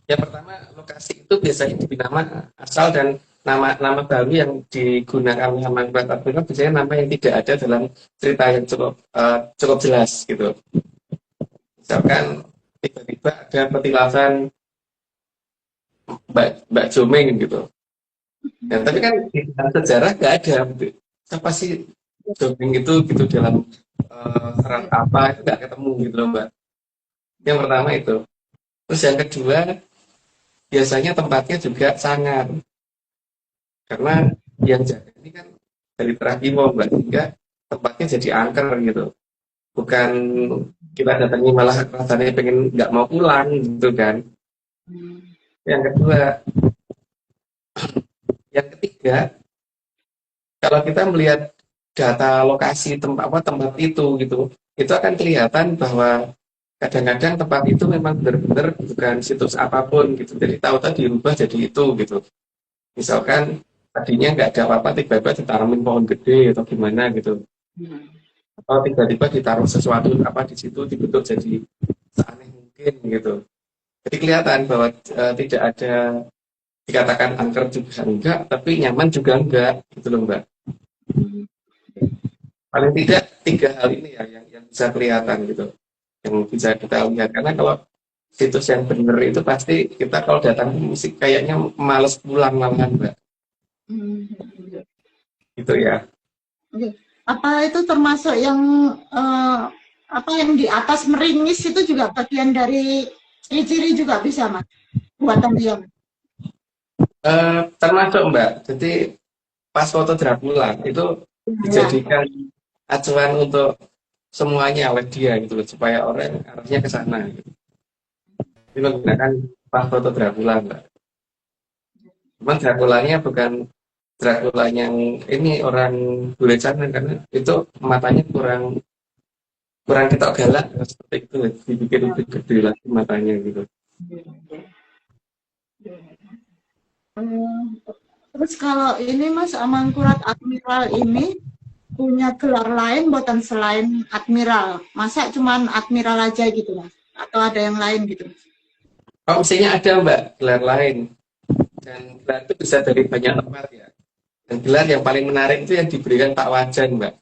Speaker 4: Yang pertama lokasi itu biasanya diberi nama asal dan nama baru yang digunakan oleh Amangkurat Admiral biasanya nama yang tidak ada dalam cerita yang cukup jelas gitu. Misalkan tiba-tiba ada petilasan Mbak Jomeng gitu. Ya, tapi kan di dalam sejarah nggak ada. Siapa sih Jomeng itu gitu dalam serat apa itu nggak ketemu gitu loh Mbak. Yang pertama itu. Terus yang kedua biasanya tempatnya juga sangar. Karena yang jaga ini kan dari Trahimo Mbak, sehingga tempatnya jadi angker gitu. Bukan kita datangi malah rasanya pengen nggak mau pulang gitu kan. Yang kedua, yang ketiga, kalau kita melihat data lokasi tempat itu gitu, itu akan kelihatan bahwa kadang-kadang tempat itu memang benar-benar bukan situs apapun gitu. Jadi tahu-tahu dirubah jadi itu gitu. Misalkan tadinya nggak ada apa-apa, tiba-tiba ditanamin pohon gede atau gimana gitu. Atau tiba-tiba ditaruh sesuatu apa di situ dibentuk jadi seaneh mungkin gitu. Jadi kelihatan bahwa tidak ada dikatakan angker juga enggak, tapi nyaman juga enggak gitu loh Mbak. paling tidak tiga hal ini ya yang bisa kelihatan gitu, yang bisa kita lihat. Karena kalau situs yang benar itu pasti kita kalau datang musik kayaknya males pulang malahan Mbak,
Speaker 2: Hmm.
Speaker 4: gitu ya.
Speaker 2: Oke. Apa itu termasuk yang apa yang di atas meringis itu juga bagian dari ciri-ciri juga bisa Mas buatan dia?
Speaker 4: Termasuk Mbak, jadi pas foto Dracula itu
Speaker 2: Ya.
Speaker 4: dijadikan acuan untuk semuanya oleh dia gitu loh, supaya orang arahnya ke sana gitu. Ini menggunakan pas foto Dracula Mbak. Cuman Draculanya bukan Dracula yang ini orang bule sana, karena itu matanya kurang kurang ketok galak seperti itu, dibikin lebih gede lagi matanya gitu.
Speaker 2: Terus kalau ini Mas Amangkurat Admiral ini punya gelar lain buatan selain Admiral? Masa cuman Admiral aja gitu Mas? Atau ada yang lain gitu?
Speaker 4: Oh, mestinya ada Mbak gelar lain, dan gelar itu bisa dari banyak tempat ya. Dan gelar yang paling menarik itu yang diberikan Pak Wajan Mbak.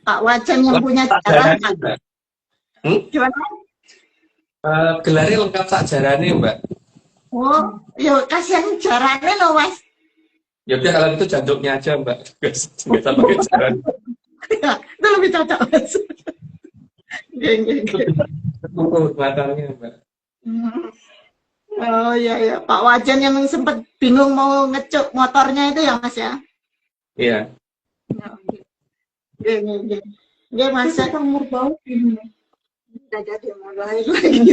Speaker 2: Pak Wajan yang punya
Speaker 4: Lengkap
Speaker 2: sejarah
Speaker 4: sajarane, Mbak.
Speaker 2: gimana?
Speaker 4: Gelarnya lengkap sajarane Mbak.
Speaker 2: Oh, yo kasihan jarane loh Mas.
Speaker 4: Ya udah kalau itu jantungnya aja Mbak. Nggak usah pakai jaran.
Speaker 2: Ya, itu lebih cocok Mas. Geng, geng, geng.
Speaker 4: Kukur matanya Mbak.
Speaker 2: Oh iya ya, Pak Wajan yang sempat bingung mau ngecuk motornya itu ya Mas ya.
Speaker 4: Iya.
Speaker 2: Geng, geng, geng. Geng Mas,
Speaker 3: Umur bau ini.
Speaker 2: udah jadi mulai lagi.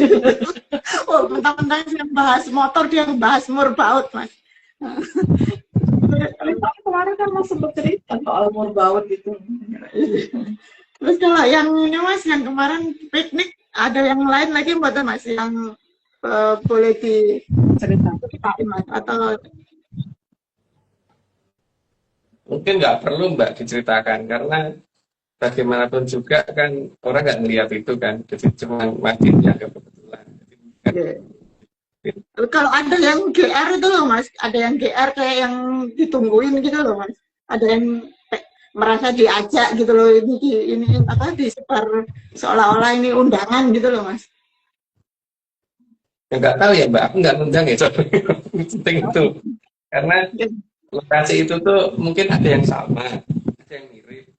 Speaker 2: Oh, mentang-mentang yang bahas motor dia bahas murbaut Mas.
Speaker 3: Tapi kemarin kan Mas sempat cerita soal umur bau gitu.
Speaker 2: Terus kalau yang ini Mas, yang kemarin piknik ada yang lain lagi buat Mas yang boleh diceritain Mas atau
Speaker 4: Mungkin nggak perlu Mbak diceritakan, karena bagaimanapun juga kan orang nggak melihat itu kan, jadi cuma makin dianggap kebetulan.
Speaker 2: kalau ada yang GR itu loh Mas, ada yang GR kayak yang ditungguin gitu loh Mas, ada yang merasa diajak gitu loh, ini apa disebar seolah-olah ini undangan gitu loh Mas.
Speaker 4: Ya nggak tahu ya Mbak, aku nggak ngundang ya, penting itu. Karena lokasi itu tuh mungkin ada yang sama, ada yang mirip.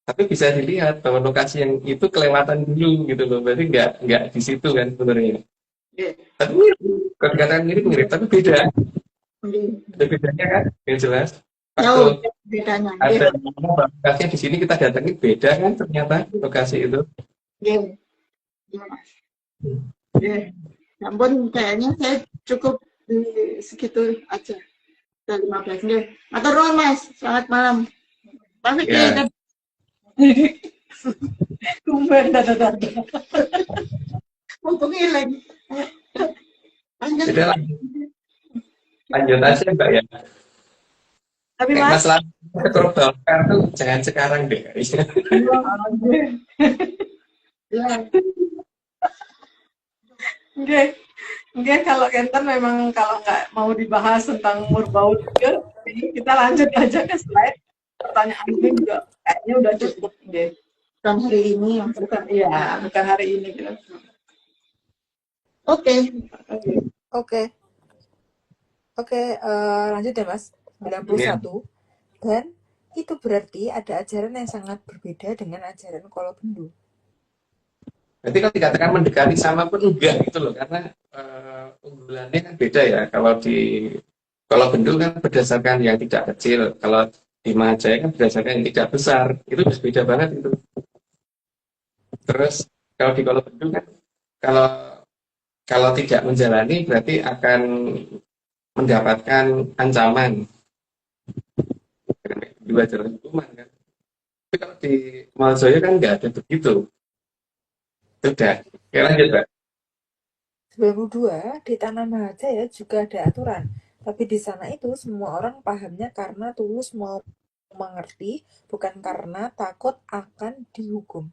Speaker 4: Tapi bisa dilihat bahwa lokasi yang itu kelewatan dulu gitu loh, berarti nggak di situ kan sebenarnya. Tapi mirip, kalau dikatakan mirip, tapi beda. Ada bedanya kan, yang jelas.
Speaker 2: Jauh
Speaker 4: Waktu
Speaker 2: bedanya.
Speaker 4: ada lokasinya di sini kita datangin beda kan ternyata lokasi itu.
Speaker 2: Iya, Mas. Ya ampun, kayaknya saya cukup di segitu aja. Udah 15 nih. Matur nuwun Mas, selamat malam. Pamit
Speaker 4: Ya.
Speaker 2: ya. Tumben dada-dada. Mumpung hilang.
Speaker 4: Sudah lanjut aja Mbak ya.
Speaker 2: Tapi
Speaker 4: Kayak
Speaker 2: Mas,
Speaker 4: masalah keterbakan tuh jangan sekarang deh.
Speaker 2: ya,
Speaker 1: Oke, kalau Kenten memang kalau nggak mau dibahas tentang murbaut juga, ini kita lanjut aja ke slide. Pertanyaan ini juga kayaknya udah cukup. Oke.
Speaker 2: bukan hari ini.
Speaker 1: Bukan hari ini gitu.
Speaker 2: Oke.
Speaker 3: Oke, lanjut ya Mas. 91. Dan itu berarti ada ajaran yang sangat berbeda dengan ajaran Kolobendu.
Speaker 4: Berarti kalau dikatakan mendekati sama pun enggak gitu loh, karena unggulannya kan beda ya. Kalau Bendu kan berdasarkan yang tidak kecil, kalau di Mahajaya kan berdasarkan yang tidak besar, itu beda banget itu. Terus kalau di Kolobendu kan kalau tidak menjalani berarti akan mendapatkan ancaman. Dua jalan hukuman kan. Tapi kalau di Mahajaya kan nggak ada begitu. Sudah. Oke, lanjut Mbak.
Speaker 3: 92, di Tanah Mahajaya juga ada aturan. Tapi di sana itu semua orang pahamnya karena tulus mau mengerti, bukan karena takut akan dihukum.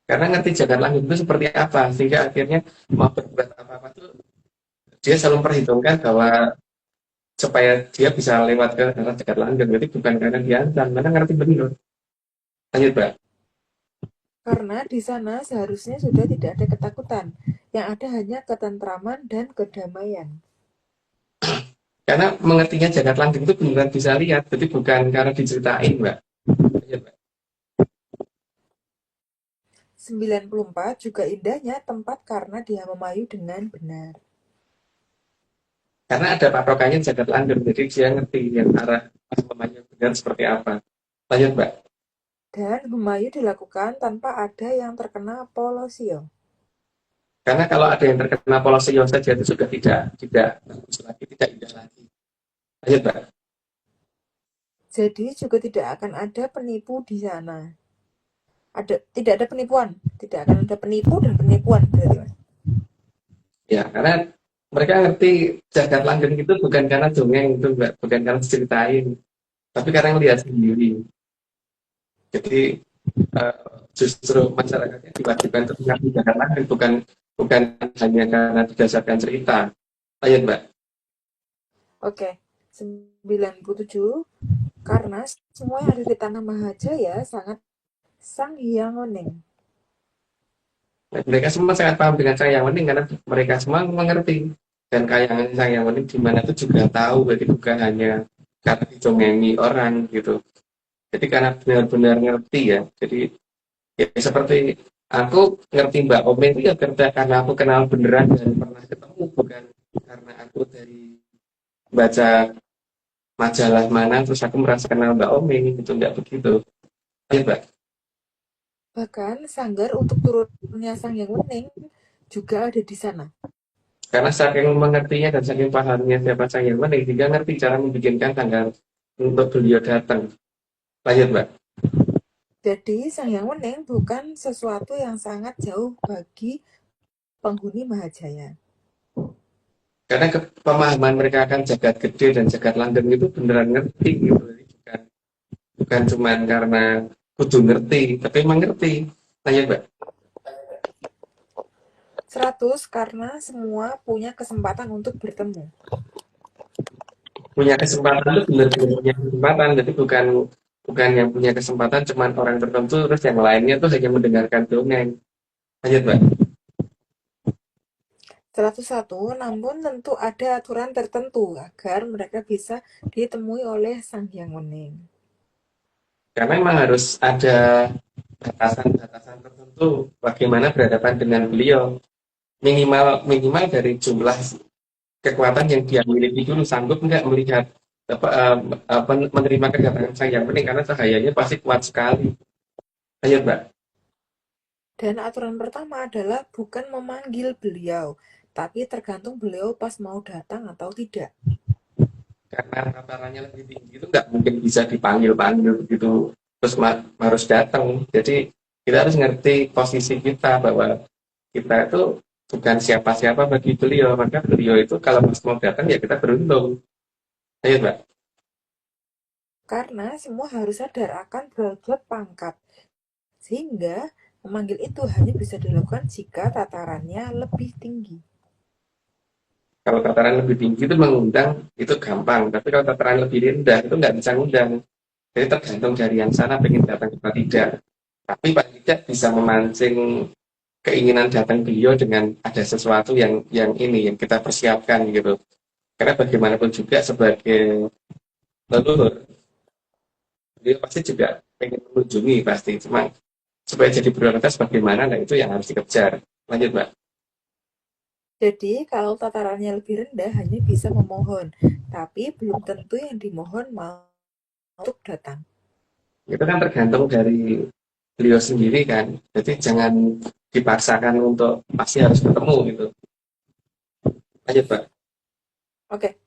Speaker 4: Karena ngerti jagat langit itu seperti apa, sehingga akhirnya mau berbuat apa-apa tuh dia selalu memperhitungkan bahwa supaya dia bisa lewat ke arah Jagat Langgeng. Jadi bukan karena diancam, karena ngerti benar. Lanjut, Mbak.
Speaker 3: Karena di sana seharusnya sudah tidak ada ketakutan, yang ada hanya ketentraman dan kedamaian.
Speaker 4: Karena mengertinya Jagat Langgeng itu beneran bisa lihat, jadi bukan karena diceritain, Mbak. Lanjut, Mbak.
Speaker 3: 94 juga indahnya tempat karena dia memayu dengan benar.
Speaker 4: Karena ada patokannya Jagat Langgeng, jadi dia ngerti yang arah pemainnya benar seperti apa. Lanjut, Mbak.
Speaker 3: Dan memayu dilakukan tanpa ada yang terkena polosio.
Speaker 4: Karena kalau ada yang terkena polosio saja itu sudah tidak bagus lagi, tidak indah lagi. Lanjut, Mbak.
Speaker 3: Jadi juga tidak akan ada penipu di sana. Tidak ada penipuan, tidak akan ada penipu dan penipuan berarti, Mas.
Speaker 4: Ya, karena mereka ngerti Jagat Langgeng itu bukan karena dongeng itu, Mbak, bukan karena diceritain, tapi karena lihat sendiri. Jadi justru masyarakatnya diwajibkan untuk mengerti Jagat Langgeng, bukan hanya karena berdasarkan cerita. Lanjut, Mbak.
Speaker 3: Oke, 97 karena semua yang ada di tanah Mahajaya sangat Sang Hyang Weneng.
Speaker 4: Mereka semua sangat paham dengan Sang Hyang Weneng karena mereka semua mengerti. Dan kayangan Sang Hyang Weneng di mana itu juga tahu, jadi bukan hanya karena didongengi orang gitu. Jadi karena benar-benar ngerti ya. Jadi ya seperti aku ngerti Mbak Ome itu ya karena aku kenal beneran dan pernah ketemu, bukan karena aku dari baca majalah mana terus aku merasa kenal Mbak Ome gitu, enggak begitu. Ayo, Mbak.
Speaker 3: Bahkan sanggar untuk turunnya Sang Hyang Weneng juga ada di sana.
Speaker 4: Karena saking mengertinya dan saking pahamnya siapa Sang Hyang Weneng, dia ngerti cara membikinkan tanggal untuk beliau datang. Lanjut, Mbak.
Speaker 3: Jadi Sang Hyang Weneng bukan sesuatu yang sangat jauh bagi penghuni Mahajaya.
Speaker 4: Karena pemahaman mereka akan jagat gede dan jagat langgeng itu beneran ngerti gitu. Jadi bukan cuma karena kudu ngerti, tapi emang ngerti. Lanjut, Mbak.
Speaker 3: 100 karena semua punya kesempatan untuk bertemu.
Speaker 4: Punya kesempatan itu benar-benar punya kesempatan, jadi bukan yang punya kesempatan cuma orang tertentu terus yang lainnya tuh hanya mendengarkan dongeng. Lanjut, Mbak.
Speaker 3: 101 namun tentu ada aturan tertentu agar mereka bisa ditemui oleh Sang Hyang Weneng.
Speaker 4: Karena memang harus ada batasan-batasan tertentu bagaimana berhadapan dengan beliau. Minimal dari jumlah kekuatan yang dia miliki dulu, sanggup nggak melihat menerima kedatangan Sang Hyang Weneng karena cahayanya pasti kuat sekali. Lanjut, Mbak.
Speaker 3: Dan aturan pertama adalah bukan memanggil beliau, tapi tergantung beliau pas mau datang atau tidak.
Speaker 4: Karena tatarannya lebih tinggi itu nggak mungkin bisa dipanggil-panggil begitu terus harus datang. Jadi kita harus ngerti posisi kita bahwa kita itu bukan siapa-siapa bagi beliau, maka beliau itu kalau pas mau datang ya kita beruntung. Ayo, Mbak.
Speaker 3: Karena semua harus sadar akan berat pangkat, sehingga memanggil itu hanya bisa dilakukan jika tatarannya lebih tinggi.
Speaker 4: Kalau tataran lebih tinggi itu mengundang itu gampang, tapi kalau tataran lebih rendah itu nggak bisa ngundang. Jadi tergantung dari yang sana pengen datang atau tidak. Tapi paling tidak bisa memancing keinginan datang beliau dengan ada sesuatu yang kita persiapkan gitu. Karena bagaimanapun juga sebagai leluhur, beliau pasti juga pengen mengunjungi pasti. Cuma supaya jadi prioritas bagaimana, nah itu yang harus dikejar. Lanjut, Mbak.
Speaker 3: Jadi kalau tatarannya lebih rendah hanya bisa memohon, tapi belum tentu yang dimohon mau untuk datang.
Speaker 4: Itu kan tergantung dari beliau sendiri kan. Jadi jangan dipaksakan untuk pasti harus ketemu gitu. Lanjut, Pak.
Speaker 3: Oke,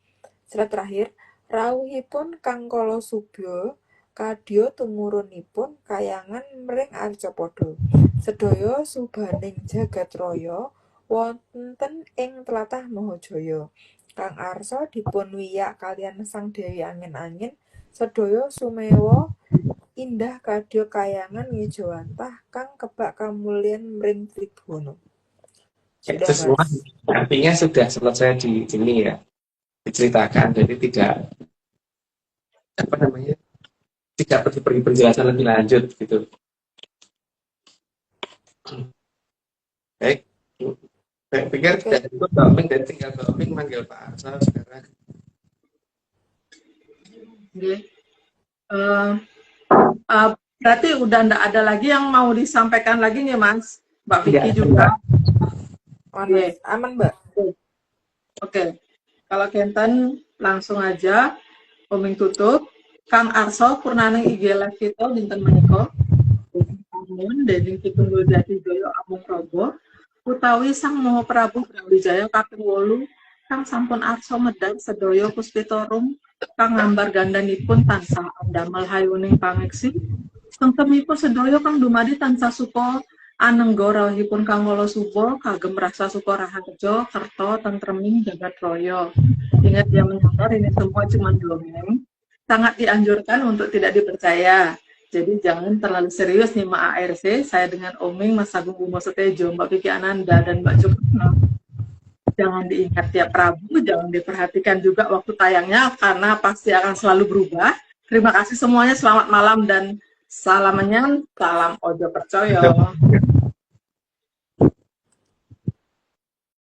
Speaker 3: slide terakhir. Rawuhipun Kang Kala Subya kadya tumurunipun kayangan mring Arcapada. Sedaya subaning jagat raya wonten ing tlatah Mahajaya. Kang Arsa dipun wiyak kaliyan Sang Dewi Angin-Angin, sedaya sumewa indah kadya kayangan ngejawantah kang kebak kamulyan mring Tribhuwana.
Speaker 4: Itu semua artinya sudah selesai di sini ya. diceritakan, jadi tidak apa namanya, tidak perlu beri penjelasan lebih lanjut gitu. Baik, saya pikir
Speaker 3: Oke.
Speaker 4: tidak cukup Mbak Oping, dan tinggal Mbak Oping manggil Pak Arso sekarang.
Speaker 1: Oke. Berarti udah ndak ada lagi yang mau disampaikan lagi nih Mas, Mbak Vicky
Speaker 4: Tidak,
Speaker 1: juga.
Speaker 3: Aman, aman Mbak.
Speaker 1: Oke, kalau Kenten langsung aja Oming tutup. Kang Arso purnane IG live kita dinten menika. Amun dening Kitunggu Jati Joyo Amung Robo utawi Sang Maha Prabu Brawijaya kaping 8 kang sampun arsa medal sedaya puspitorum kang ngambar gandanipun tansah andamel hayuning pangeksi sengtemipun sedaya kang dumadi tansah suka anengga rawuhipun kang kala suba kagem rasa suka raharja kerta tentreming jagat raya. Ingat ya mendengar ini semua cuma dongeng, sangat dianjurkan untuk tidak dipercaya. Jadi jangan terlalu serius nih Mbak ARC. Saya dengan Oming, Mas Agung Bimo Setejo, Mbak Vicky Ananda, dan Mbak Cukupno. Jangan diingat tiap Rabu, jangan diperhatikan juga waktu tayangnya, karena pasti akan selalu berubah. Terima kasih semuanya, selamat malam dan salam menyan, salam ojo percoyo.